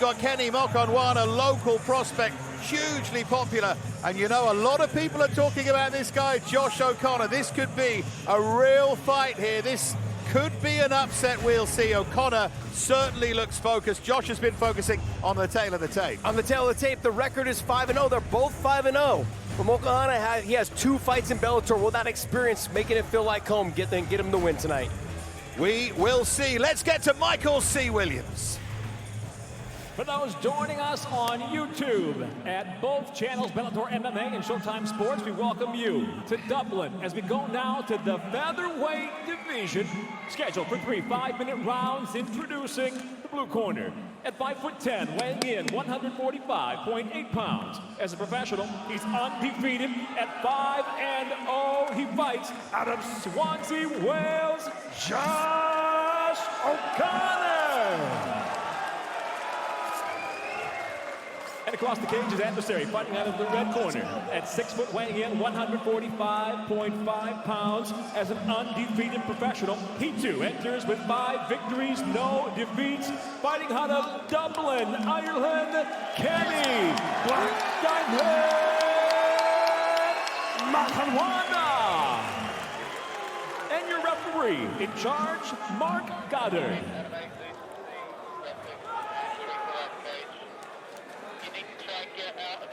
got Kenny Mokhonoana, local prospect, hugely popular. And you know, a lot of people are talking about this guy, Josh O'Connor. This could be a real fight here. This could be an upset, we'll see. O'Connor certainly looks focused. Josh has been focusing on the tail of the tape. On the tail of the tape, the record is 5-0. They're both 5-0. But Mokhonoana, he has 2 fights in Bellator. Will that experience making it feel like home get him the win tonight? We will see. Let's get to Michael C. Williams. For those joining us on YouTube at both channels, Bellator MMA and Showtime Sports, we welcome you to Dublin as we go now to the Featherweight division, scheduled for 3 5-minute rounds. Introducing the blue corner at 5'10", weighing in 145.8 pounds. As a professional, he's undefeated at 5-0. He fights out of Swansea, Wales, Josh O'Connor. And across the cage, his adversary fighting out of the red corner at 6 foot, weighing in 145.5 pounds. As an undefeated professional, he too enters with 5 victories, no defeats. Fighting out of Dublin, Ireland, Kenny Black Diamond Mokhonoana. And your referee in charge, Mark Goddard.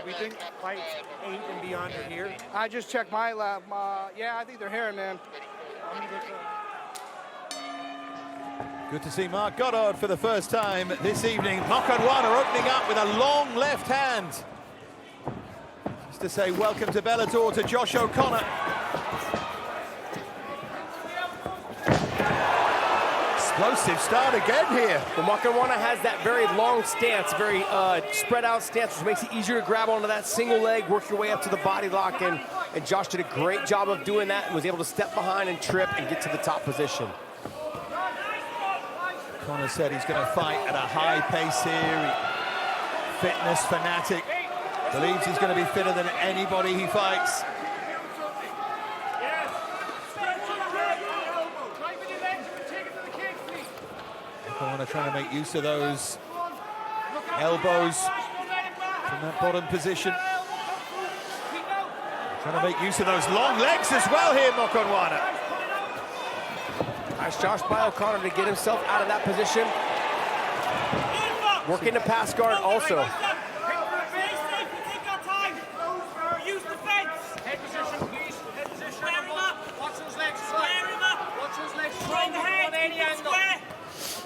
We think fights 8 and beyond are here. I just checked my lab. Yeah, I think they're here, man. Good to see Mark Goddard for the first time this evening. Mokhonoana opening up with a long left hand. Just to say welcome to Bellator to Josh O'Connor. Explosive start again here. Well, Mokhonoana has that very long stance, very spread out stance, which makes it easier to grab onto that single leg, work your way up to the body lock, and Josh did a great job of doing that and was able to step behind and trip and get to the top position. Connor said he's going to fight at a high pace here. Fitness fanatic. Believes he's going to be fitter than anybody he fights. Mokhonoana trying to make use of those elbows from that bottom position. Trying to make use of those long legs as well here, Mokhonoana. Nice Josh by O'Connor to get himself out of that position. Working the pass guard also. Use the fence. Head position, please. Head position. Square him up. Watch those legs. Square him up. Watch those legs. Strong head. On any angle.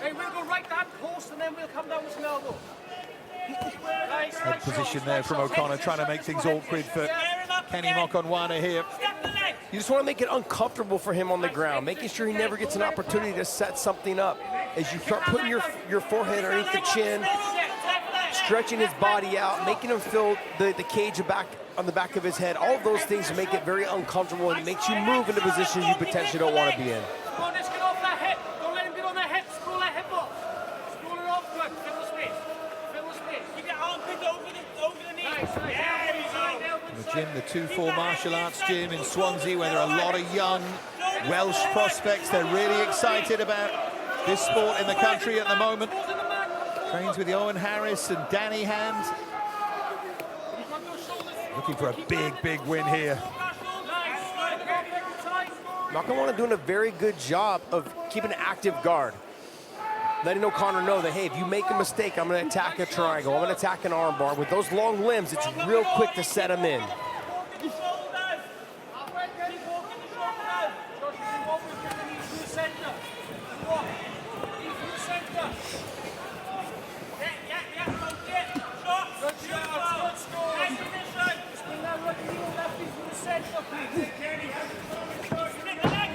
Hey, we'll go right that post and then we'll come down with an elbow. Nice. Head position there from O'Connor, trying to make things awkward for Kenny Mokhonoana here. You just want to make it uncomfortable for him on the ground, making sure he never gets an opportunity to set something up. As you start putting your forehead underneath the chin, stretching his body out, making him feel the cage back on the back of his head, all of those things make it very uncomfortable and makes you move into positions you potentially don't want to be in. Come on, let's get off that hip. Don't let him get on that hip. Scroll that hip up. Scroll it off quick. Fill the space. Fill the space. Keep your arm pinned over the knee. Nice. Yeah, The gym, the 2-4 martial arts gym in Swansea, where there are a lot of young Welsh prospects. They're really excited about this sport in the country at the moment. Trains with Owen Harris and Danny Hand. Looking for a big win here. Mokhonoana doing a very good job of keeping an active guard. Letting O'Connor know that, hey, if you make a mistake, I'm going to attack a triangle, I'm going to attack an arm bar. With those long limbs, it's real quick to set him in.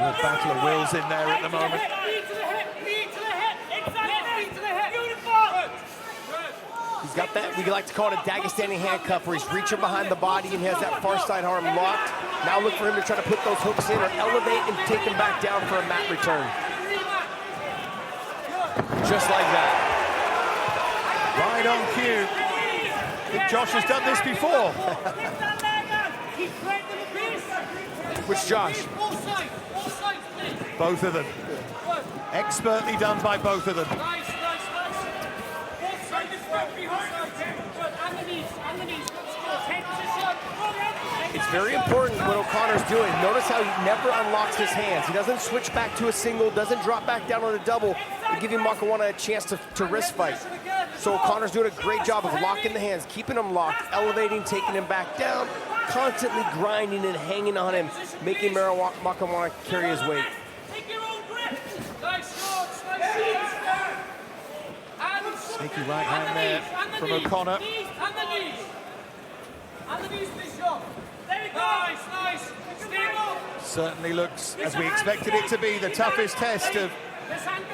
Real battle of wills in there at the moment. He's got that, we like to call it a Dagestani handcuff, where he's reaching behind the body and he has that far side arm locked. Now look for him to try to put those hooks in or elevate and take him back down for a mat return. Just like that. Right on cue. I think Josh has done this before. Which Josh? Both of them. Expertly done by both of them. It's very important what O'Connor's doing. Notice how he never unlocks his hands. He doesn't switch back to a single, doesn't drop back down on a double, and giving Mokhonoana a chance to wrist fight. So O'Connor's doing a great job of locking the hands, keeping him locked, elevating, taking him back down, constantly grinding and hanging on him, making Mokhonoana carry his weight. Sneaky right hand there from O'Connor. Certainly looks, as we expected it to be, the toughest test of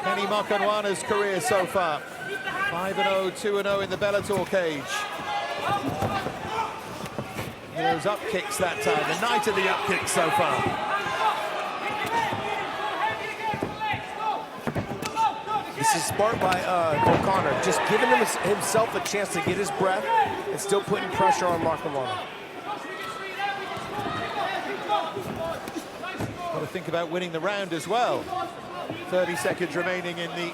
Kenny Mokhonoana's career so far. 5-0, 2-0 in the Bellator cage. Those up kicks that time, the night of the up kicks so far. This is smart by O'Connor, just giving himself a chance to get his breath and still putting pressure on Mokhonoana. Got to think about winning the round as well. 30 seconds remaining in the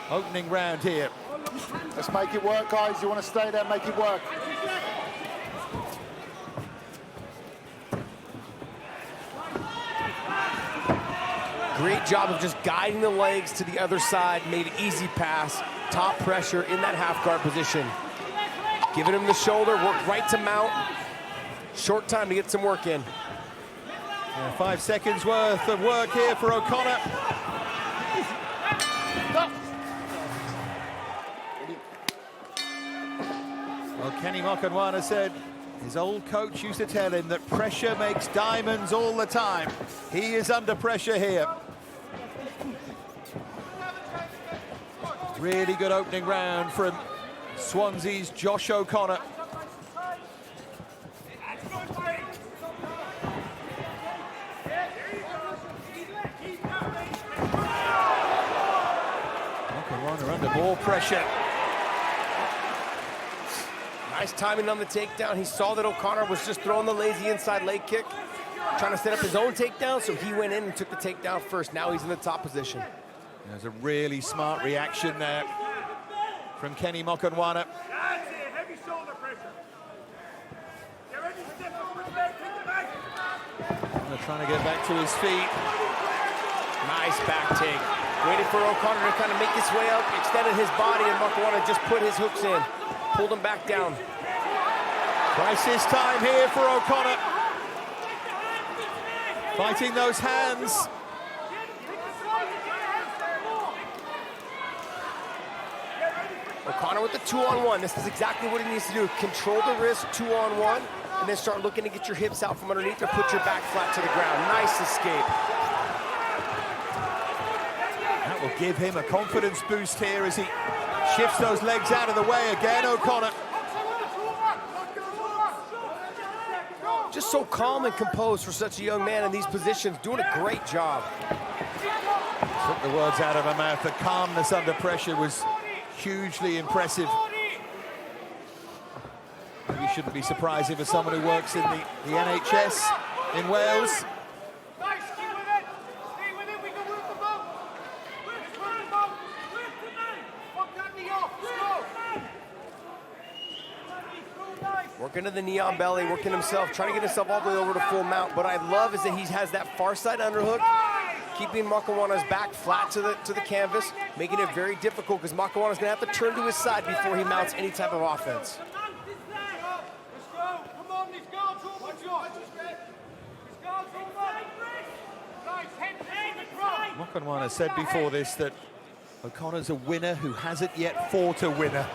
opening round here. Let's make it work, guys. You want to stay there, make it work. Great job of just guiding the legs to the other side, made an easy pass, top pressure in that half guard position. Giving him the shoulder, work right to mount. Short time to get some work in. 5 seconds worth of work here for O'Connor. Well, Kenny Mokhonoana said his old coach used to tell him that pressure makes diamonds all the time. He is under pressure here. Really good opening round from Swansea's Josh O'Connor. Mokhonoana under more pressure. Nice timing on the takedown. He saw that O'Connor was just throwing the lazy inside leg kick, trying to set up his own takedown, so he went in and took the takedown first. Now he's in the top position. There's a really smart reaction there from Kenny Mokhonoana. Trying to get back to his feet. Nice back take. Waited for O'Connor to kind of make his way up, extended his body, and Mokhonoana just put his hooks in. Pulled him back down. Crisis time here for O'Connor. Fighting those hands. O'Connor with the 2-on-1. This is exactly what he needs to do. Control the wrist, 2-on-1, and then start looking to get your hips out from underneath or put your back flat to the ground. Nice escape. That will give him a confidence boost here as he shifts those legs out of the way again, O'Connor. Just so calm and composed for such a young man in these positions, doing a great job. Took the words out of my mouth. The calmness under pressure was hugely impressive. You shouldn't be surprised if someone who works in the NHS in Wales. Working to the knee on belly, working himself, trying to get himself all the way over to full mount. What I love is that he has that far side underhook, keeping Mokhonoana's back flat to the canvas, making it very difficult because Mokhonoana's gonna have to turn to his side before he mounts any type of offense. Mokhonoana said before this that O'Connor's a winner who hasn't yet fought a winner.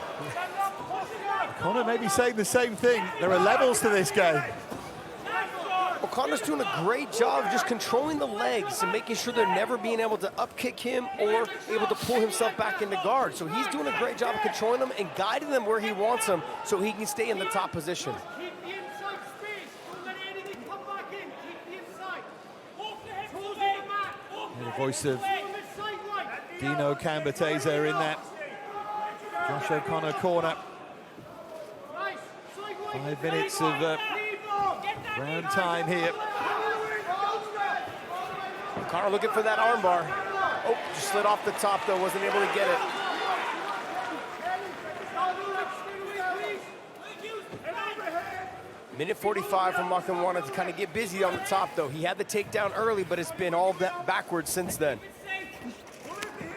O'Connor may be saying the same thing. There are levels to this game. O'Connor's doing a great job of just controlling the legs and making sure they're never being able to up-kick him or able to pull himself back into guard. So he's doing a great job of controlling them and guiding them where he wants them so he can stay in the top position. And the voice of Dino Cambateza in that Josh O'Connor corner. 5 minutes of round time here. O'Connor looking for that armbar. Oh, just slid off the top though, wasn't able to get it. Minute 45 from Mokhonoana to kind of get busy on the top, though. He had the takedown early, but it's been all that backwards since then.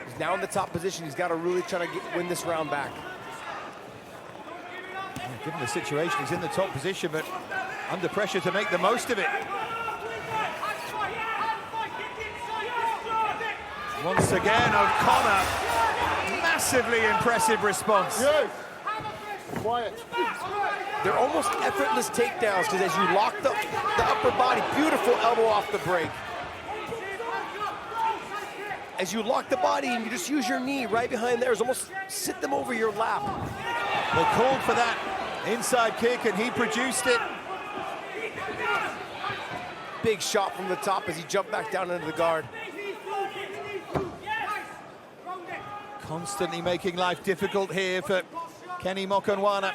He's now in the top position. He's got to really try to win this round back. Given the situation, he's in the top position, but under pressure to make the most of it. Once again, O'Connor, massively impressive response. You. Quiet. They're almost effortless takedowns because as you lock the upper body, beautiful elbow off the break. As you lock the body and you just use your knee right behind there, it's almost sit them over your lap. They called for that inside kick and he produced it. Big shot from the top as he jumped back down into the guard. Constantly making life difficult here for Kenny Mokhonoana.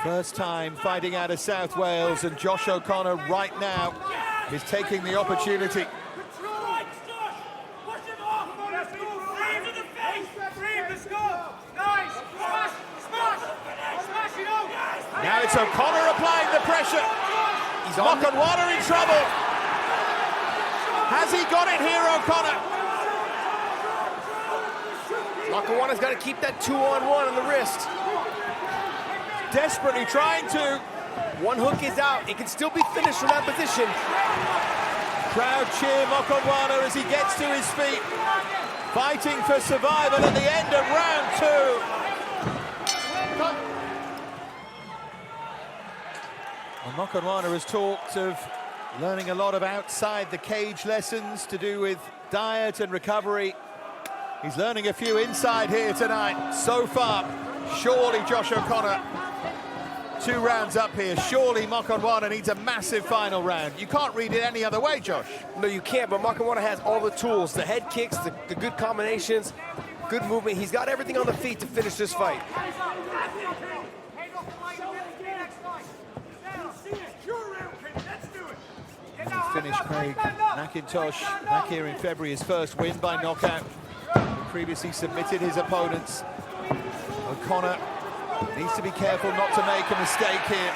First time fighting out of South Wales, and Josh O'Connor right now is taking the opportunity. Now it's O'Connor applying the pressure. He's Mokhonoana in trouble. Has he got it here, O'Connor? Mokhonoana's got to keep that 2-on-1 on the wrist. Desperately trying to. One hook is out. It can still be finished from that position. Crowd cheer Mokhonoana as he gets to his feet. Fighting for survival at the end of round 2. Well, Mokhonoana has talked of learning a lot of outside the cage lessons to do with diet and recovery. He's learning a few inside here tonight. So far, surely Josh O'Connor, 2 rounds up here. Surely Mokhonoana needs a massive final round. You can't read it any other way, Josh. No, you can't, but Mokhonoana has all the tools, the head kicks, the good combinations, good movement. He's got everything on the feet to finish this fight. Finished Craig McIntosh back here in February, his first win by knockout. Previously submitted his opponents. O'Connor needs to be careful not to make a mistake here.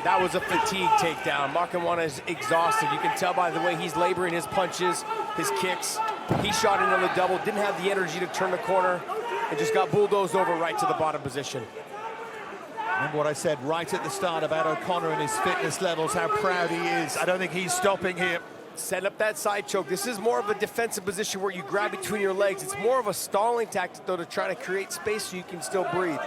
That was a fatigue takedown. Mokhonoana is exhausted. You can tell by the way he's laboring his punches, his kicks. He shot in on the double, didn't have the energy to turn the corner, and just got bulldozed over right to the bottom position. Remember what I said right at the start about O'Connor and his fitness levels, how proud he is. I don't think he's stopping here. Set up that side choke. This is more of a defensive position where you grab between your legs. It's more of a stalling tactic, though, to try to create space so you can still breathe.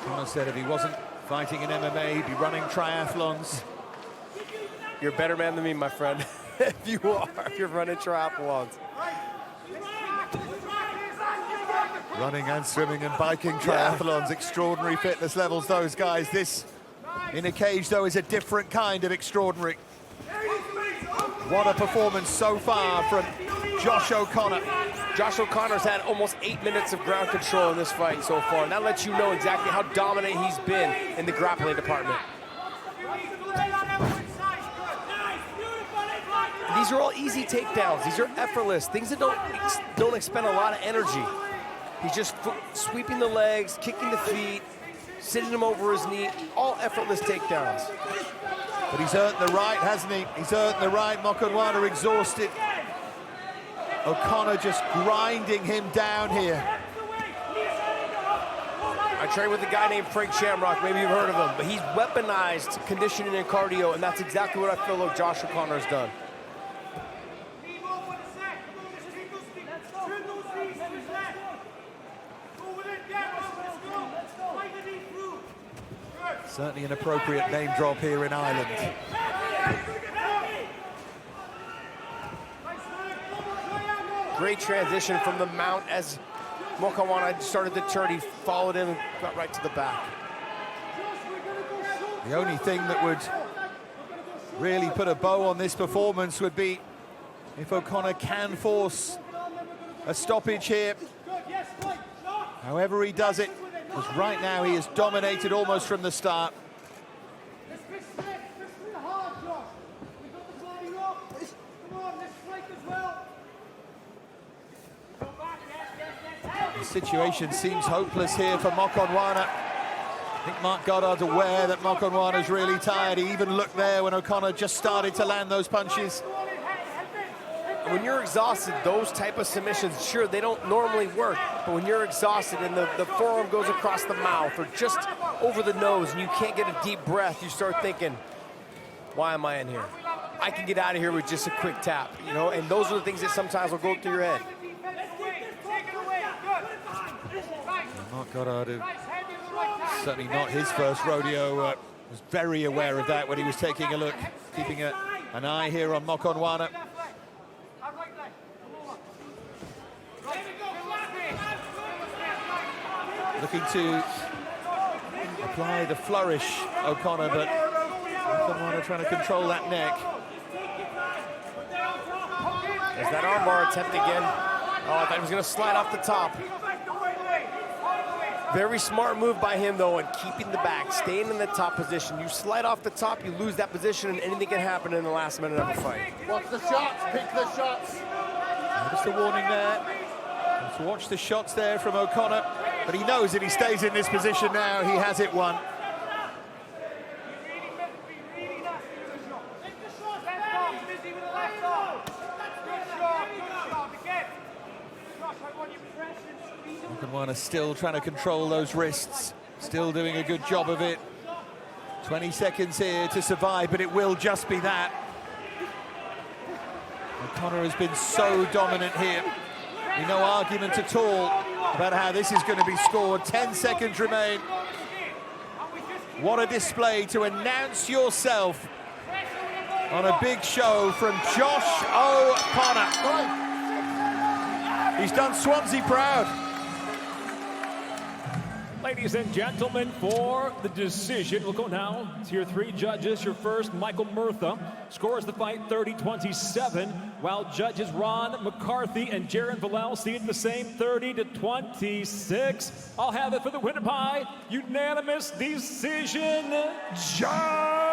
O'Connor said if he wasn't fighting in MMA, he'd be running triathlons. You're a better man than me, my friend. If you are, you're running triathlons. Running and swimming and biking triathlons, extraordinary fitness levels, those guys. This, in a cage, though, is a different kind of extraordinary. What a performance so far from Josh O'Connor. Josh O'Connor's had almost 8 minutes of ground control in this fight so far, and that lets you know exactly how dominant he's been in the grappling department. These are all easy takedowns. These are effortless, things that don't expend a lot of energy. He's just sweeping the legs, kicking the feet, sitting him over his knee, all effortless takedowns. But he's earned the right, hasn't he? He's earned the right. Mokhonoana exhausted. O'Connor just grinding him down here. I train with a guy named Frank Shamrock, maybe you've heard of him, but he's weaponized conditioning and cardio, and that's exactly what I feel like Josh O'Connor has done. Certainly an appropriate name drop here in Ireland. Great transition from the mount as Mokhonoana started to turn. He followed him and got right to the back. The only thing that would really put a bow on this performance would be if O'Connor can force a stoppage here. However he does it, because right now he has dominated almost from the start. situation seems hopeless here for Mokhonoana. I think Mark Goddard's aware that Mokhonoana's really tired. He even looked there when O'Connor just started to land those punches. When you're exhausted, those type of submissions, sure, they don't normally work, but when you're exhausted and the forearm goes across the mouth or just over the nose and you can't get a deep breath, you start thinking, why am I in here? I can get out of here with just a quick tap, you know, and those are the things that sometimes will go through your head. Mark Goddard, certainly not his first rodeo, was very aware of that when he was taking a look, keeping an eye here on Mokhonoana. Looking to apply the flourish, O'Connor, but Mokhonoana trying to control that neck. There's that armbar attempt again. Oh, I thought he was going to slide off the top. Very smart move by him, though, in keeping the back, staying in the top position. You slide off the top, you lose that position, and anything can happen in the last minute of a fight. Watch the shots, pick the shots. Just a warning there. To watch the shots there from O'Connor, but he knows if he stays in this position now, he has it won. Mokhonoana still trying to control those wrists, still doing a good job of it. 20 seconds here to survive, but it will just be that. O'Connor has been so dominant here. No argument at all about how this is going to be scored. 10 seconds remain. What a display to announce yourself on a big show from Josh O'Connor. He's done Swansea proud. Ladies and gentlemen, for the decision, we'll go now to your three judges. Your first, Michael Murtha, scores the fight 30-27, while judges Ron McCarthy and Jaron Villel see it the same, 30-26. I'll have it for the winner by unanimous decision, Josh